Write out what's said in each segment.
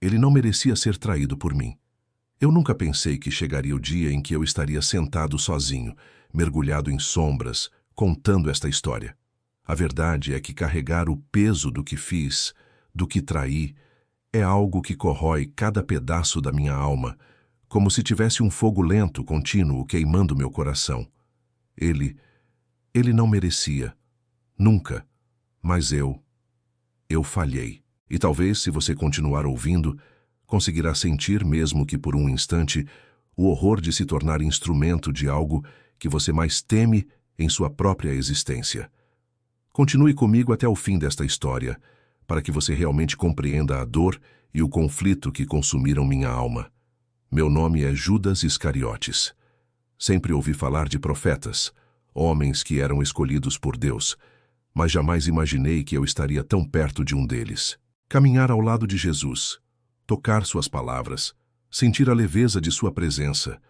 Ele não merecia ser traído por mim. Eu nunca pensei que chegaria o dia em que eu estaria sentado sozinho, mergulhado em sombras, contando esta história. A verdade é que carregar o peso do que fiz, do que traí, é algo que corrói cada pedaço da minha alma, como se tivesse um fogo lento, contínuo, queimando meu coração. Ele não merecia. Nunca. Mas eu falhei. E talvez, se você continuar ouvindo, conseguirá sentir, mesmo que por um instante, o horror de se tornar instrumento de algo que você mais teme em sua própria existência. Continue comigo até o fim desta história, para que você realmente compreenda a dor e o conflito que consumiram minha alma. Meu nome é Judas Iscariotes. Sempre ouvi falar de profetas, homens que eram escolhidos por Deus, mas jamais imaginei que eu estaria tão perto de um deles. Caminhar ao lado de Jesus, tocar suas palavras, sentir a leveza de sua presença,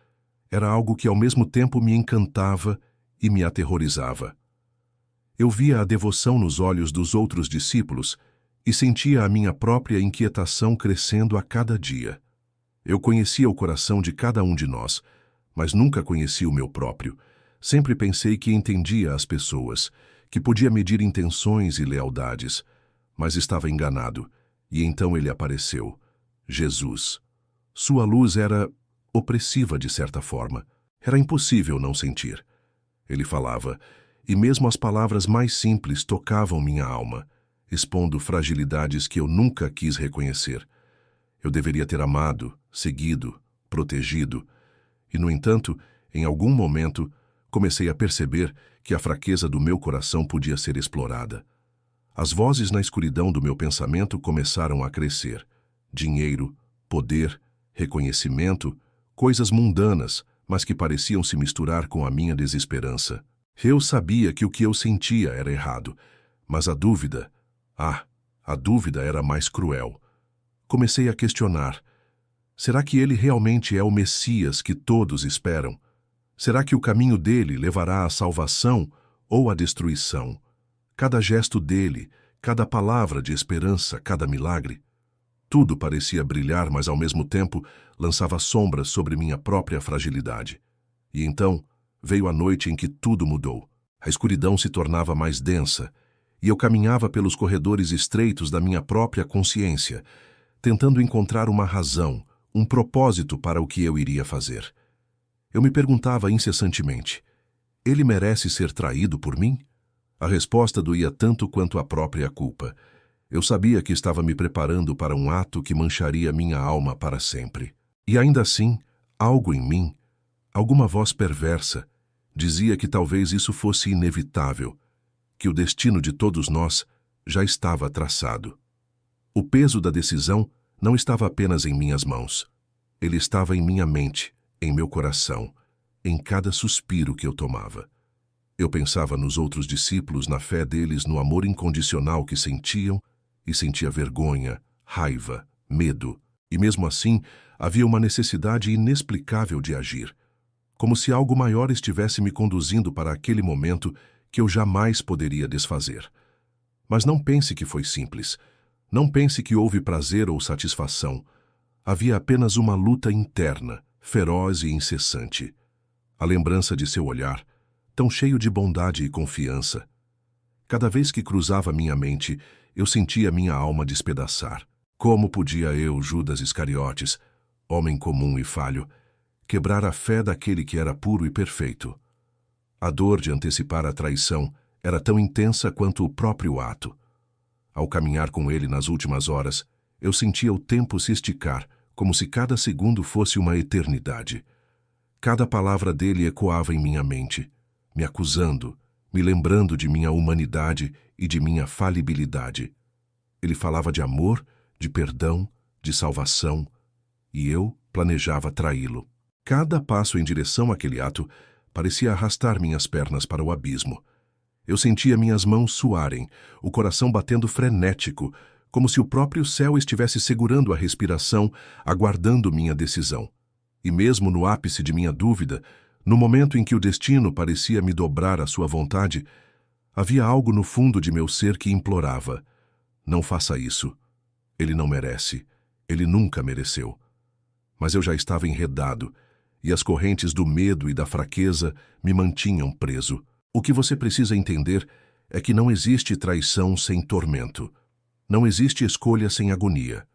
era algo que ao mesmo tempo me encantava e me aterrorizava. Eu via a devoção nos olhos dos outros discípulos e sentia a minha própria inquietação crescendo a cada dia. Eu conhecia o coração de cada um de nós, mas nunca conheci o meu próprio. Sempre pensei que entendia as pessoas, que podia medir intenções e lealdades, mas estava enganado, e então ele apareceu, Jesus. Sua luz era opressiva de certa forma. Era impossível não sentir. Ele falava, e mesmo as palavras mais simples tocavam minha alma, expondo fragilidades que eu nunca quis reconhecer. Eu deveria ter amado, seguido, protegido, e, no entanto, em algum momento, comecei a perceber que a fraqueza do meu coração podia ser explorada. As vozes na escuridão do meu pensamento começaram a crescer. Dinheiro, poder, reconhecimento, coisas mundanas, mas que pareciam se misturar com a minha desesperança. Eu sabia que o que eu sentia era errado, mas a dúvida era mais cruel. Comecei a questionar. Será que ele realmente é o Messias que todos esperam? Será que o caminho dele levará à salvação ou à destruição? Cada gesto dele, cada palavra de esperança, cada milagre. Tudo parecia brilhar, mas ao mesmo tempo lançava sombras sobre minha própria fragilidade. E então veio a noite em que tudo mudou. A escuridão se tornava mais densa, e eu caminhava pelos corredores estreitos da minha própria consciência, tentando encontrar uma razão, um propósito para o que eu iria fazer. Eu me perguntava incessantemente, ele merece ser traído por mim? A resposta doía tanto quanto a própria culpa. Eu sabia que estava me preparando para um ato que mancharia minha alma para sempre. E ainda assim, algo em mim, alguma voz perversa, dizia que talvez isso fosse inevitável, que o destino de todos nós já estava traçado. O peso da decisão não estava apenas em minhas mãos. Ele estava em minha mente, em meu coração, em cada suspiro que eu tomava. Eu pensava nos outros discípulos, na fé deles, no amor incondicional que sentiam, e sentia vergonha, raiva, medo. E mesmo assim, havia uma necessidade inexplicável de agir, como se algo maior estivesse me conduzindo para aquele momento que eu jamais poderia desfazer. Mas não pense que foi simples. Não pense que houve prazer ou satisfação. Havia apenas uma luta interna, feroz e incessante. A lembrança de seu olhar, tão cheio de bondade e confiança. Cada vez que cruzava minha mente, eu sentia minha alma despedaçar. Como podia eu, Judas Iscariotes, homem comum e falho, quebrar a fé daquele que era puro e perfeito? A dor de antecipar a traição era tão intensa quanto o próprio ato. Ao caminhar com ele nas últimas horas, eu sentia o tempo se esticar, como se cada segundo fosse uma eternidade. Cada palavra dele ecoava em minha mente, me acusando, me lembrando de minha humanidade e de minha falibilidade. Ele falava de amor, de perdão, de salvação, e eu planejava traí-lo. Cada passo em direção àquele ato parecia arrastar minhas pernas para o abismo. Eu sentia minhas mãos suarem, o coração batendo frenético, como se o próprio céu estivesse segurando a respiração, aguardando minha decisão. E mesmo no ápice de minha dúvida, no momento em que o destino parecia me dobrar à sua vontade, havia algo no fundo de meu ser que implorava: não faça isso. Ele não merece. Ele nunca mereceu. Mas eu já estava enredado, e as correntes do medo e da fraqueza me mantinham preso. O que você precisa entender é que não existe traição sem tormento. Não existe escolha sem agonia.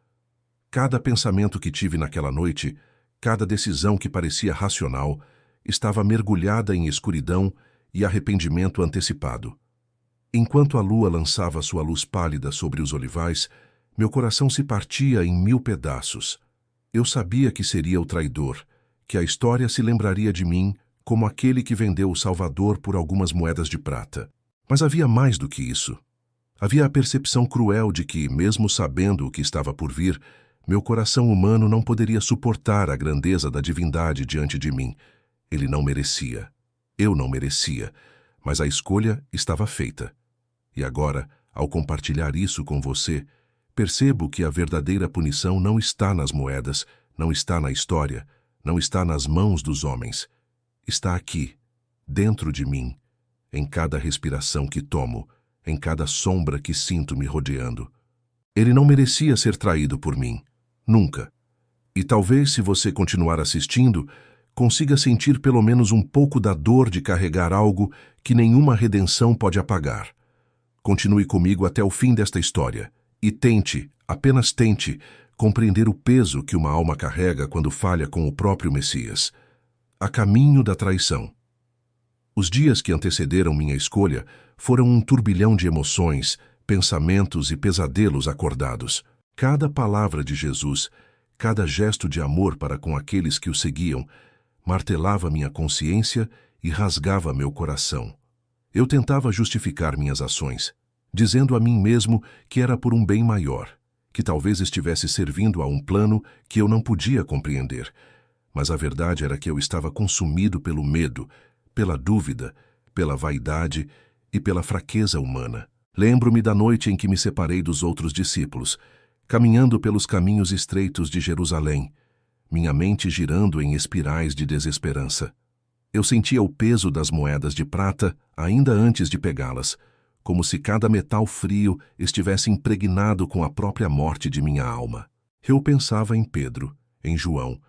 Cada pensamento que tive naquela noite, cada decisão que parecia racional, estava mergulhada em escuridão e arrependimento antecipado. Enquanto a lua lançava sua luz pálida sobre os olivais, meu coração se partia em 1000 pedaços. Eu sabia que seria o traidor, que a história se lembraria de mim como aquele que vendeu o Salvador por algumas moedas de prata. Mas havia mais do que isso. Havia a percepção cruel de que, mesmo sabendo o que estava por vir, meu coração humano não poderia suportar a grandeza da divindade diante de mim. Ele não merecia. Eu não merecia. Mas a escolha estava feita. E agora, ao compartilhar isso com você, percebo que a verdadeira punição não está nas moedas, não está na história, não está nas mãos dos homens. Está aqui, dentro de mim, em cada respiração que tomo, em cada sombra que sinto me rodeando. Ele não merecia ser traído por mim. Nunca. E talvez, se você continuar assistindo, consiga sentir pelo menos um pouco da dor de carregar algo que nenhuma redenção pode apagar. Continue comigo até o fim desta história e tente, apenas tente, compreender o peso que uma alma carrega quando falha com o próprio Messias. A caminho da traição. Os dias que antecederam minha escolha foram um turbilhão de emoções, pensamentos e pesadelos acordados. Cada palavra de Jesus, cada gesto de amor para com aqueles que o seguiam, martelava minha consciência e rasgava meu coração. Eu tentava justificar minhas ações, dizendo a mim mesmo que era por um bem maior, que talvez estivesse servindo a um plano que eu não podia compreender. Mas a verdade era que eu estava consumido pelo medo, pela dúvida, pela vaidade e pela fraqueza humana. Lembro-me da noite em que me separei dos outros discípulos, caminhando pelos caminhos estreitos de Jerusalém, minha mente girando em espirais de desesperança. Eu sentia o peso das moedas de prata ainda antes de pegá-las, como se cada metal frio estivesse impregnado com a própria morte de minha alma. Eu pensava em Pedro, em João,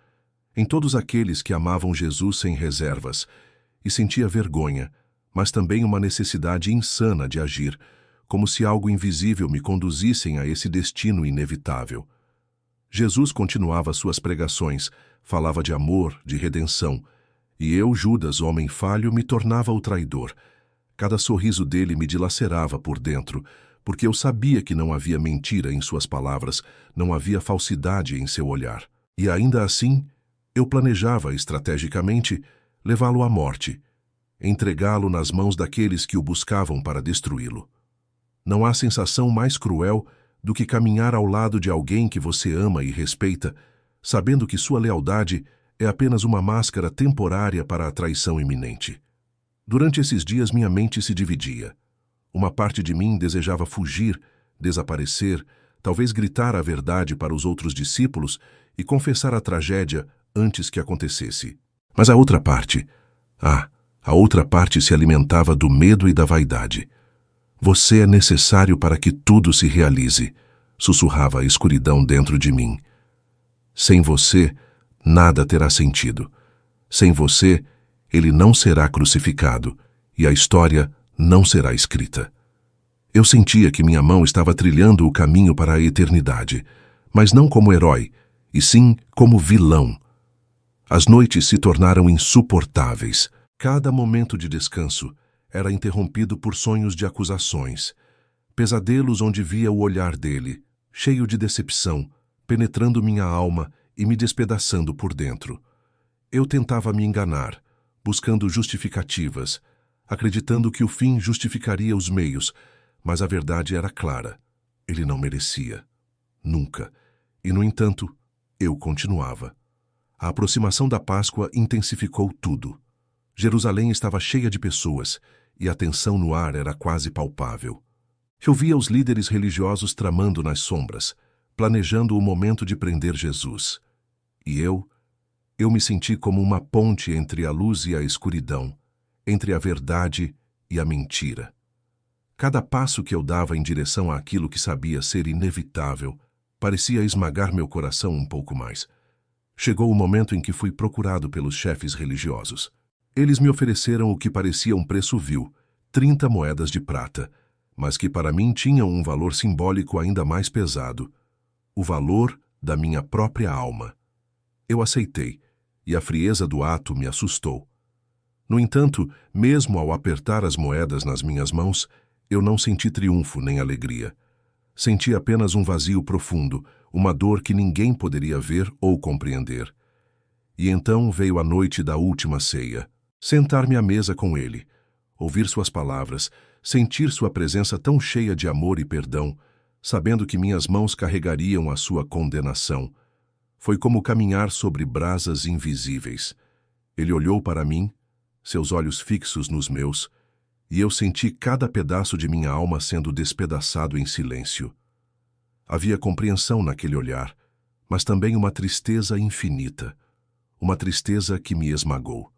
em todos aqueles que amavam Jesus sem reservas, e sentia vergonha, mas também uma necessidade insana de agir, como se algo invisível me conduzissem a esse destino inevitável. Jesus continuava suas pregações, falava de amor, de redenção, e eu, Judas, homem falho, me tornava o traidor. Cada sorriso dele me dilacerava por dentro, porque eu sabia que não havia mentira em suas palavras, não havia falsidade em seu olhar. E ainda assim, eu planejava estrategicamente levá-lo à morte, entregá-lo nas mãos daqueles que o buscavam para destruí-lo. Não há sensação mais cruel do que caminhar ao lado de alguém que você ama e respeita, sabendo que sua lealdade é apenas uma máscara temporária para a traição iminente. Durante esses dias minha mente se dividia. Uma parte de mim desejava fugir, desaparecer, talvez gritar a verdade para os outros discípulos e confessar a tragédia antes que acontecesse. Mas a outra parte se alimentava do medo e da vaidade. Você é necessário para que tudo se realize, sussurrava a escuridão dentro de mim. Sem você, nada terá sentido. Sem você, ele não será crucificado e a história não será escrita. Eu sentia que minha mão estava trilhando o caminho para a eternidade, mas não como herói, e sim como vilão. As noites se tornaram insuportáveis. Cada momento de descanso era interrompido por sonhos de acusações, pesadelos onde via o olhar dele, cheio de decepção, penetrando minha alma e me despedaçando por dentro. Eu tentava me enganar, buscando justificativas, acreditando que o fim justificaria os meios, mas a verdade era clara. Ele não merecia. Nunca. E, no entanto, eu continuava. A aproximação da Páscoa intensificou tudo. Jerusalém estava cheia de pessoas, e a tensão no ar era quase palpável. Eu via os líderes religiosos tramando nas sombras, planejando o momento de prender Jesus. E eu me senti como uma ponte entre a luz e a escuridão, entre a verdade e a mentira. Cada passo que eu dava em direção àquilo que sabia ser inevitável Parecia esmagar meu coração um pouco mais. Chegou o momento em que fui procurado pelos chefes religiosos. Eles me ofereceram o que parecia um preço vil, 30 moedas de prata, mas que para mim tinham um valor simbólico ainda mais pesado, o valor da minha própria alma. Eu aceitei, e a frieza do ato me assustou. No entanto, mesmo ao apertar as moedas nas minhas mãos, eu não senti triunfo nem alegria. Senti apenas um vazio profundo, uma dor que ninguém poderia ver ou compreender. E então veio a noite da última ceia. Sentar-me à mesa com ele, ouvir suas palavras, sentir sua presença tão cheia de amor e perdão, sabendo que minhas mãos carregariam a sua condenação. Foi como caminhar sobre brasas invisíveis. Ele olhou para mim, seus olhos fixos nos meus, e eu senti cada pedaço de minha alma sendo despedaçado em silêncio. Havia compreensão naquele olhar, mas também uma tristeza infinita, uma tristeza que me esmagou.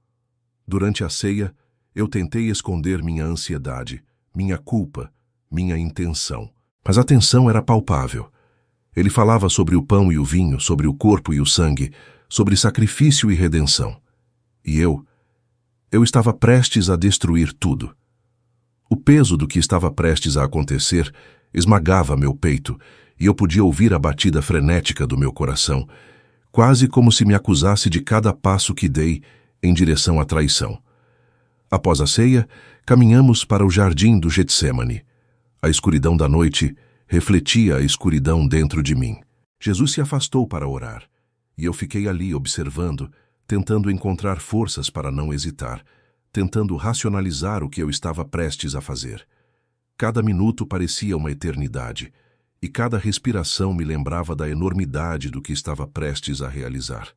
Durante a ceia, eu tentei esconder minha ansiedade, minha culpa, minha intenção. Mas a tensão era palpável. Ele falava sobre o pão e o vinho, sobre o corpo e o sangue, sobre sacrifício e redenção. E eu estava prestes a destruir tudo. O peso do que estava prestes a acontecer esmagava meu peito, e eu podia ouvir a batida frenética do meu coração, quase como se me acusasse de cada passo que dei em direção à traição. Após a ceia, caminhamos para o jardim do Getsêmani. A escuridão da noite refletia a escuridão dentro de mim. Jesus se afastou para orar, e eu fiquei ali observando, tentando encontrar forças para não hesitar, tentando racionalizar o que eu estava prestes a fazer. Cada minuto parecia uma eternidade, e cada respiração me lembrava da enormidade do que estava prestes a realizar.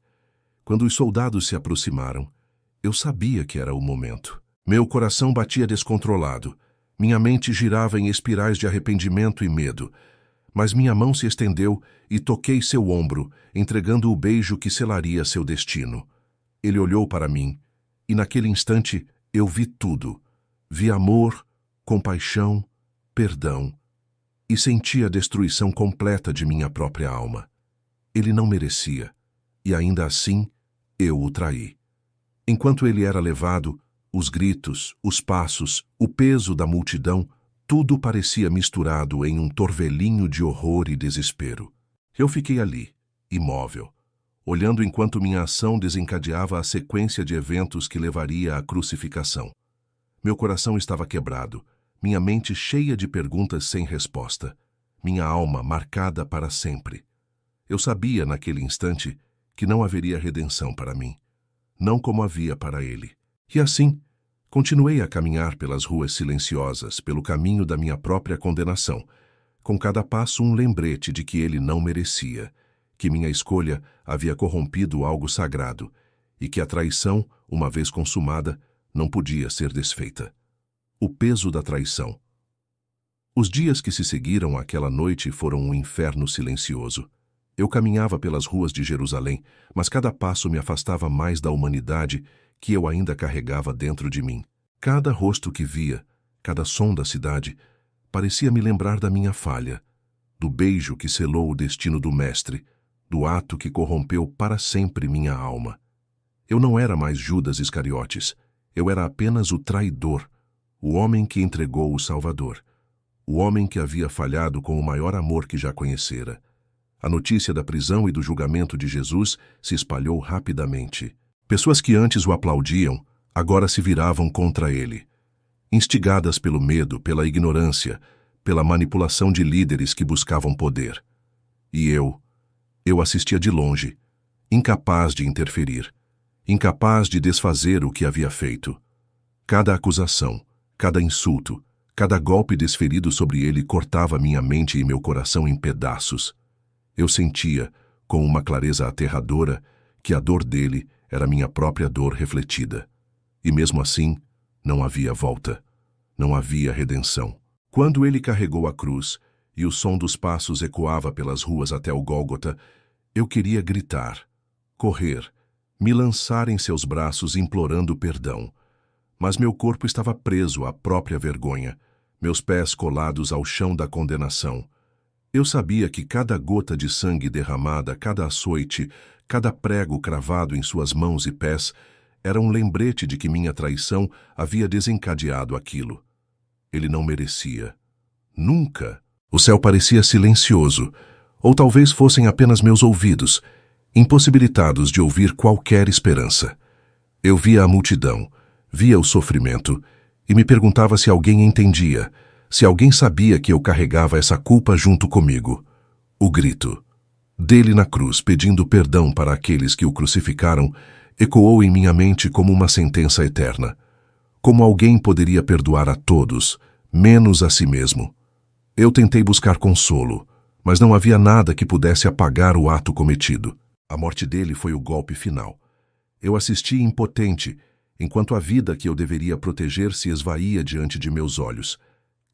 Quando os soldados se aproximaram, eu sabia que era o momento. Meu coração batia descontrolado, minha mente girava em espirais de arrependimento e medo, mas minha mão se estendeu e toquei seu ombro, entregando o beijo que selaria seu destino. Ele olhou para mim, e naquele instante eu vi tudo. Vi amor, compaixão, perdão, e senti a destruição completa de minha própria alma. Ele não merecia, e ainda assim eu o traí. Enquanto ele era levado, os gritos, os passos, o peso da multidão, tudo parecia misturado em um torvelinho de horror e desespero. Eu fiquei ali, imóvel, olhando enquanto minha ação desencadeava a sequência de eventos que levaria à crucificação. Meu coração estava quebrado, minha mente cheia de perguntas sem resposta, minha alma marcada para sempre. Eu sabia naquele instante que não haveria redenção para mim, não como havia para ele. E assim, continuei a caminhar pelas ruas silenciosas, pelo caminho da minha própria condenação, com cada passo um lembrete de que ele não merecia, que minha escolha havia corrompido algo sagrado e que a traição, uma vez consumada, não podia ser desfeita. O peso da traição. Os dias que se seguiram àquela noite foram um inferno silencioso. Eu caminhava pelas ruas de Jerusalém, mas cada passo me afastava mais da humanidade que eu ainda carregava dentro de mim. Cada rosto que via, cada som da cidade, parecia me lembrar da minha falha, do beijo que selou o destino do Mestre, do ato que corrompeu para sempre minha alma. Eu não era mais Judas Iscariotes, eu era apenas o traidor, o homem que entregou o Salvador, o homem que havia falhado com o maior amor que já conhecera. A notícia da prisão e do julgamento de Jesus se espalhou rapidamente. Pessoas que antes o aplaudiam, agora se viravam contra ele, instigadas pelo medo, pela ignorância, pela manipulação de líderes que buscavam poder. E eu assistia de longe, incapaz de interferir, incapaz de desfazer o que havia feito. Cada acusação, cada insulto, cada golpe desferido sobre ele cortava minha mente e meu coração em pedaços. Eu sentia, com uma clareza aterradora, que a dor dele era minha própria dor refletida. E mesmo assim, não havia volta. Não havia redenção. Quando ele carregou a cruz e o som dos passos ecoava pelas ruas até o Gólgota, eu queria gritar, correr, me lançar em seus braços implorando perdão. Mas meu corpo estava preso à própria vergonha, meus pés colados ao chão da condenação. Eu sabia que cada gota de sangue derramada, cada açoite, cada prego cravado em suas mãos e pés era um lembrete de que minha traição havia desencadeado aquilo. Ele não merecia. Nunca. O céu parecia silencioso, ou talvez fossem apenas meus ouvidos, impossibilitados de ouvir qualquer esperança. Eu via a multidão, via o sofrimento, e me perguntava se alguém entendia, se alguém sabia que eu carregava essa culpa junto comigo. O grito dele na cruz, pedindo perdão para aqueles que o crucificaram, ecoou em minha mente como uma sentença eterna. Como alguém poderia perdoar a todos, menos a si mesmo? Eu tentei buscar consolo, mas não havia nada que pudesse apagar o ato cometido. A morte dele foi o golpe final. Eu assisti impotente, enquanto a vida que eu deveria proteger se esvaía diante de meus olhos.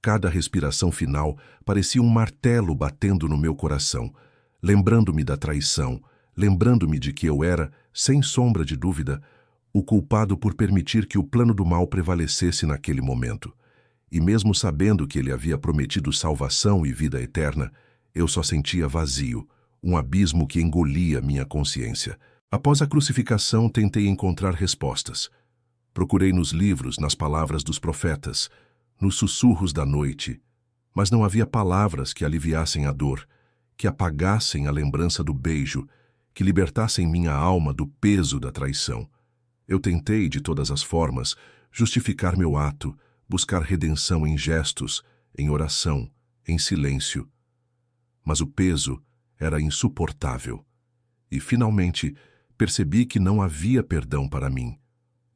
Cada respiração final parecia um martelo batendo no meu coração, lembrando-me da traição, lembrando-me de que eu era, sem sombra de dúvida, o culpado por permitir que o plano do mal prevalecesse naquele momento. E mesmo sabendo que ele havia prometido salvação e vida eterna, eu só sentia vazio, um abismo que engolia minha consciência. Após a crucificação, tentei encontrar respostas. Procurei nos livros, nas palavras dos profetas, nos sussurros da noite, mas não havia palavras que aliviassem a dor, que apagassem a lembrança do beijo, que libertassem minha alma do peso da traição. Eu tentei, de todas as formas, justificar meu ato, buscar redenção em gestos, em oração, em silêncio. Mas o peso era insuportável. E, finalmente, percebi que não havia perdão para mim.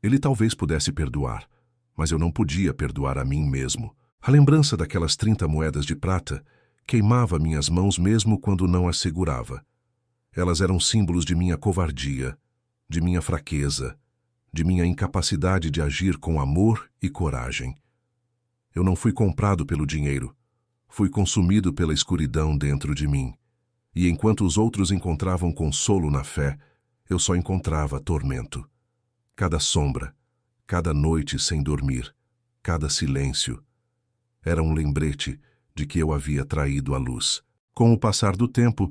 Ele talvez pudesse perdoar, mas eu não podia perdoar a mim mesmo. A lembrança daquelas 30 moedas de prata queimava minhas mãos mesmo quando não as segurava. Elas eram símbolos de minha covardia, de minha fraqueza, de minha incapacidade de agir com amor e coragem. Eu não fui comprado pelo dinheiro. Fui consumido pela escuridão dentro de mim. E enquanto os outros encontravam consolo na fé, eu só encontrava tormento. Cada sombra, cada noite sem dormir, cada silêncio, era um lembrete de que eu havia traído a luz. Com o passar do tempo,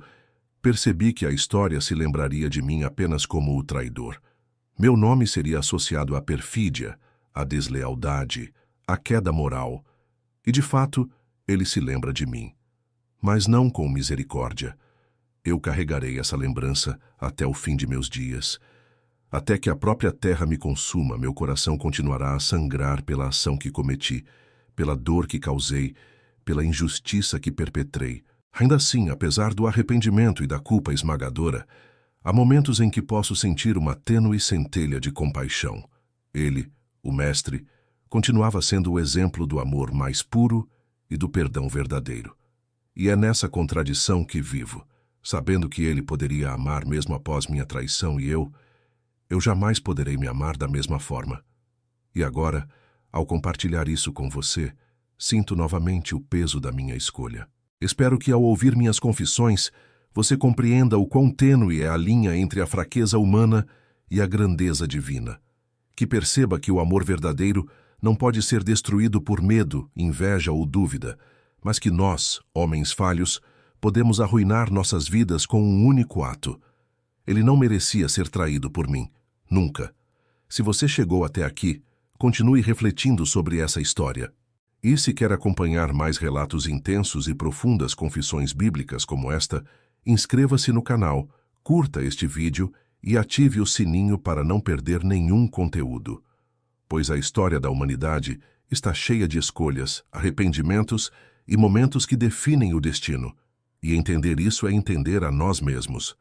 percebi que a história se lembraria de mim apenas como o traidor. Meu nome seria associado à perfídia, à deslealdade, à queda moral. E, de fato, ele se lembra de mim. Mas não com misericórdia. Eu carregarei essa lembrança até o fim de meus dias. Até que a própria terra me consuma, meu coração continuará a sangrar pela ação que cometi, pela dor que causei, pela injustiça que perpetrei. Ainda assim, apesar do arrependimento e da culpa esmagadora, há momentos em que posso sentir uma tênue centelha de compaixão. Ele, o mestre, continuava sendo o exemplo do amor mais puro e do perdão verdadeiro. E é nessa contradição que vivo, sabendo que ele poderia amar mesmo após minha traição e eu jamais poderei me amar da mesma forma. E agora, ao compartilhar isso com você, sinto novamente o peso da minha escolha. Espero que ao ouvir minhas confissões, você compreenda o quão tênue é a linha entre a fraqueza humana e a grandeza divina. Que perceba que o amor verdadeiro não pode ser destruído por medo, inveja ou dúvida, mas que nós, homens falhos, podemos arruinar nossas vidas com um único ato. Ele não merecia ser traído por mim. Nunca. Se você chegou até aqui, continue refletindo sobre essa história. E se quer acompanhar mais relatos intensos e profundas confissões bíblicas como esta, inscreva-se no canal, curta este vídeo e ative o sininho para não perder nenhum conteúdo. Pois a história da humanidade está cheia de escolhas, arrependimentos e momentos que definem o destino. E entender isso é entender a nós mesmos.